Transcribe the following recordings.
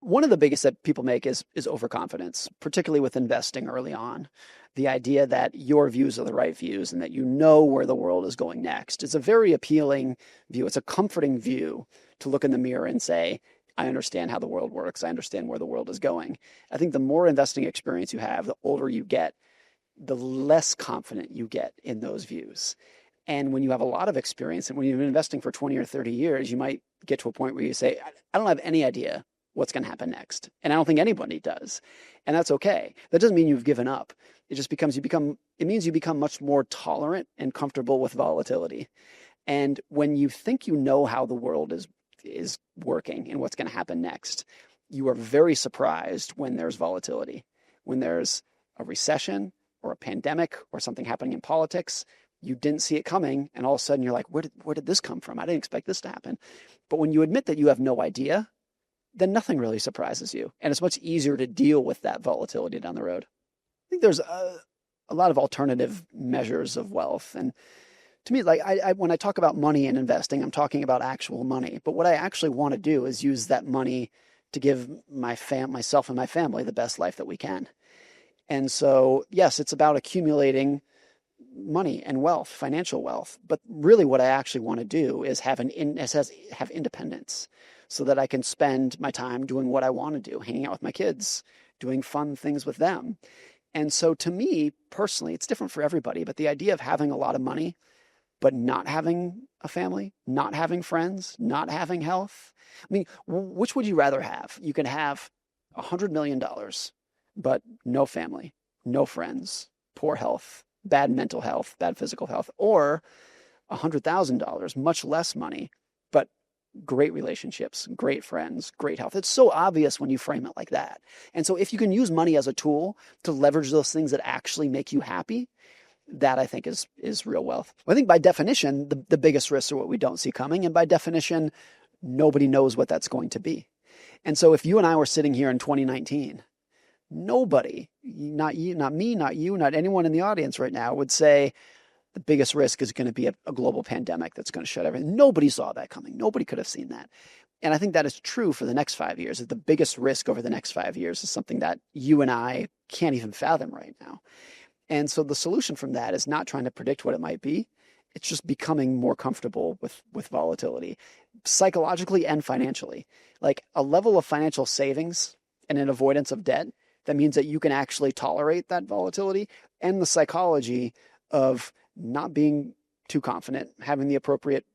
One of the biggest that people make is overconfidence, particularly with investing early on. The idea that your views are the right views and that you know where the world is going next. It's a very appealing view. It's a comforting view to look in the mirror and say, I understand how the world works. I understand where the world is going. I think the more investing experience you have, the older you get, the less confident you get in those views. And when you have a lot of experience and when you've been investing for 20 or 30 years, you might get to a point where you say, I don't have any idea what's going to happen next. And I don't think anybody does. And that's okay. That doesn't mean you've given up. It just becomes it means you become much more tolerant and comfortable with volatility. And when you think you know how the world is working and what's going to happen next, you are very surprised when there's volatility. When there's a recession or a pandemic or something happening in politics, you didn't see it coming, and all of a sudden you're like, where did this come from? I didn't expect this to happen. But when you admit that you have no idea, then nothing really surprises you. And it's much easier to deal with that volatility down the road. I think there's a lot of alternative measures of wealth. And to me, like when I talk about money and investing, I'm talking about actual money. But what I actually want to do is use that money to give myself and my family the best life that we can. And so, yes, it's about accumulating money and wealth, financial wealth. But really what I actually want to do is have independence so that I can spend my time doing what I want to do, hanging out with my kids, doing fun things with them. And so to me, personally, it's different for everybody, but the idea of having a lot of money, but not having a family, not having friends, not having health. I mean, which would you rather have? You can have $100 million, but no family, no friends, poor health, bad mental health, bad physical health, or $100,000, much less money, but great relationships, great friends, great health. It's so obvious when you frame it like that. And so if you can use money as a tool to leverage those things that actually make you happy, that I think is real wealth. I think by definition, the biggest risks are what we don't see coming. And by definition, nobody knows what that's going to be. And so if you and I were sitting here in 2019, nobody, not you, not me, not you, not anyone in the audience right now would say the biggest risk is going to be a global pandemic that's going to shut everything. Nobody saw that coming. Nobody could have seen that. And I think that is true for the next 5 years, that the biggest risk over the next 5 years is something that you and I can't even fathom right now. And so the solution from that is not trying to predict what it might be. It's just becoming more comfortable with volatility, psychologically and financially. Like a level of financial savings and an avoidance of debt, that means that you can actually tolerate that volatility, and the psychology of not being too confident, having the appropriate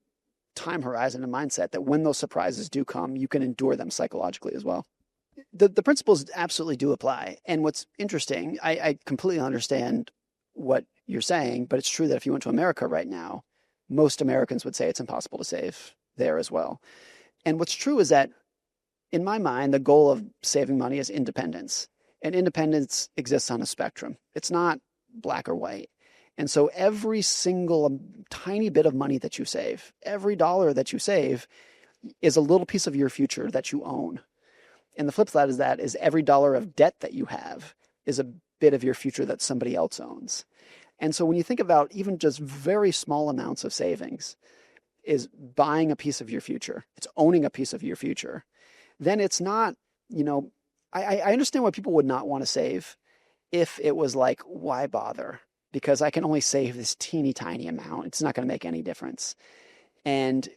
time horizon and mindset that when those surprises do come, you can endure them psychologically as well. The principles absolutely do apply. And what's interesting, I completely understand what you're saying, but it's true that if you went to America right now, most Americans would say it's impossible to save there as well. And what's true is that in my mind, the goal of saving money is independence. And independence exists on a spectrum. It's not black or white. And so every single tiny bit of money that you save, every dollar that you save is a little piece of your future that you own. And the flip side is every dollar of debt that you have is a bit of your future that somebody else owns. And so when you think about even just very small amounts of savings is buying a piece of your future, it's owning a piece of your future, then it's not, I understand why people would not want to save if it was like, why bother? Because I can only save this teeny tiny amount. It's not going to make any difference. And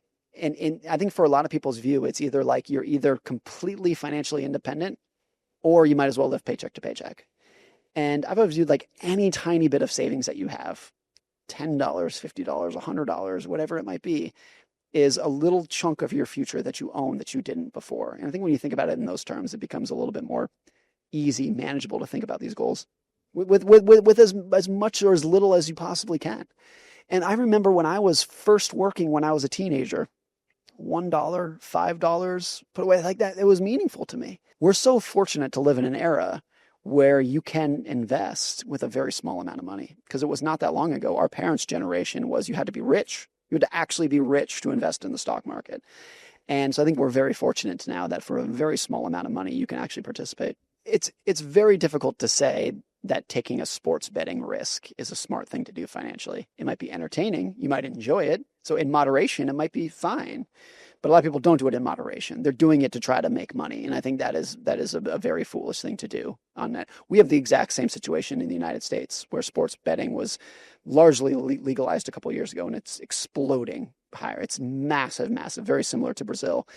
I think for a lot of people's view, it's either like you're either completely financially independent or you might as well live paycheck to paycheck. And I've always viewed like any tiny bit of savings that you have, $10, $50, $100, whatever it might be, is a little chunk of your future that you own that you didn't before. And I think when you think about it in those terms, it becomes a little bit more easy, manageable to think about these goals with as much or as little as you possibly can. And I remember when I was first working when I was a teenager, $1, $5 put away like that, it was meaningful to me. We're so fortunate to live in an era where you can invest with a very small amount of money, because it was not that long ago. Our parents' generation was you had to be rich. You had to actually be rich to invest in the stock market. And so I think we're very fortunate now that for a very small amount of money, you can actually participate. It's very difficult to say that taking a sports betting risk is a smart thing to do financially. It might be entertaining. You might enjoy it. So in moderation, it might be fine. But a lot of people don't do it in moderation. They're doing it to try to make money. And I think that is a very foolish thing to do on that. We have the exact same situation in the United States where sports betting was largely legalized a couple of years ago, and it's exploding higher. It's massive, massive, very similar to Brazil.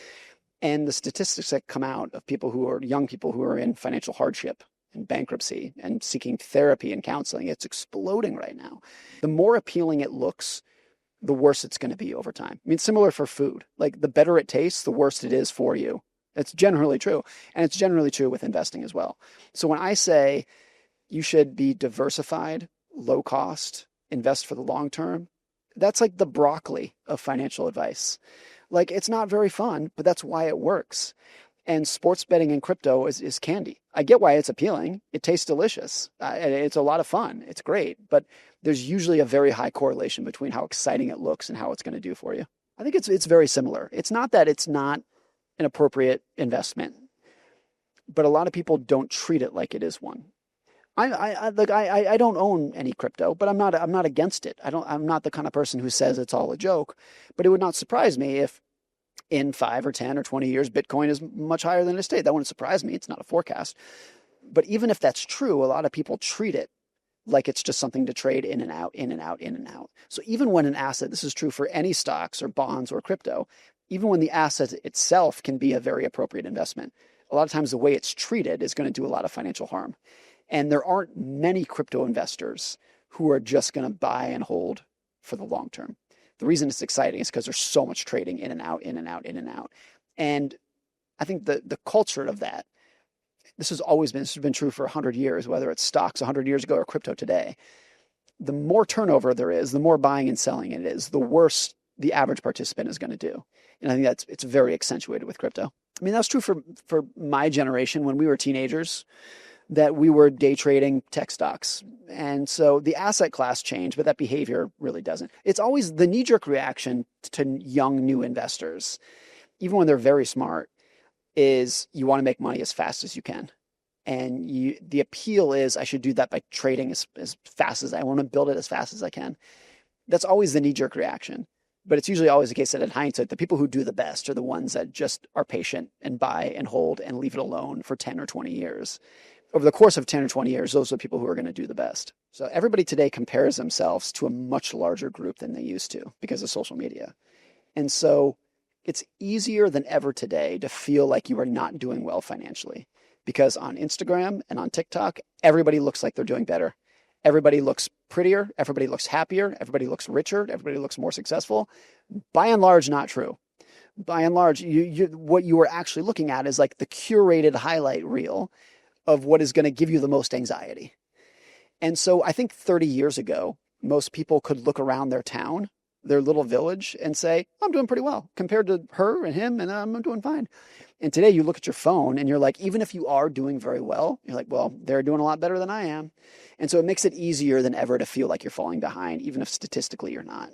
And the statistics that come out of people who are young people who are in financial hardship and bankruptcy and seeking therapy and counseling, it's exploding right now. The more appealing it looks, the worse it's going to be over time. I mean, similar for food. Like the better it tastes, the worse it is for you. It's generally true. And it's generally true with investing as well. So when I say you should be diversified, low cost, invest for the long term, that's like the broccoli of financial advice. Like it's not very fun, but that's why it works. And sports betting and crypto is candy. I get why it's appealing. It tastes delicious. It's a lot of fun. It's great. But there's usually a very high correlation between how exciting it looks and how it's going to do for you. I think it's very similar. It's not that it's not an appropriate investment, but a lot of people don't treat it like it is one. I don't own any crypto, but I'm not against it. I'm not the kind of person who says it's all a joke, but it would not surprise me if in 5 or 10 or 20 years, Bitcoin is much higher than it is today. That wouldn't surprise me. It's not a forecast. But even if that's true, a lot of people treat it like it's just something to trade in and out, in and out, in and out. So even when an asset, this is true for any stocks or bonds or crypto, even when the asset itself can be a very appropriate investment, a lot of times the way it's treated is going to do a lot of financial harm. And there aren't many crypto investors who are just going to buy and hold for the long term. The reason it's exciting is because there's so much trading in and out, in and out, in and out. And I think the culture of that, this has been true for 100 years, whether it's stocks 100 years ago or crypto today. The more turnover there is, the more buying and selling it is, the worse the average participant is going to do. And I think it's very accentuated with crypto. I mean, that's true for my generation when we were teenagers, that we were day trading tech stocks. And so the asset class changed, but that behavior really doesn't. It's always the knee-jerk reaction to young, new investors, even when they're very smart, is you want to make money as fast as you can. And the appeal is I should do that by trading as fast as I want to build it as fast as I can. That's always the knee-jerk reaction. But it's usually always the case that in hindsight, the people who do the best are the ones that just are patient and buy and hold and leave it alone for 10 or 20 years. Over the course of 10 or 20 years, those are the people who are going to do the best. So everybody today compares themselves to a much larger group than they used to because of social media. And so it's easier than ever today to feel like you are not doing well financially because on Instagram and on TikTok, everybody looks like they're doing better. Everybody looks prettier. Everybody looks happier. Everybody looks richer. Everybody looks more successful. By and large, not true. By and large, what you are actually looking at is like the curated highlight reel of what is going to give you the most anxiety. And so I think 30 years ago, most people could look around their town, their little village, and say, I'm doing pretty well compared to her and him, and I'm doing fine. And today you look at your phone and you're like, even if you are doing very well, you're like, well, they're doing a lot better than I am. And so it makes it easier than ever to feel like you're falling behind, even if statistically you're not.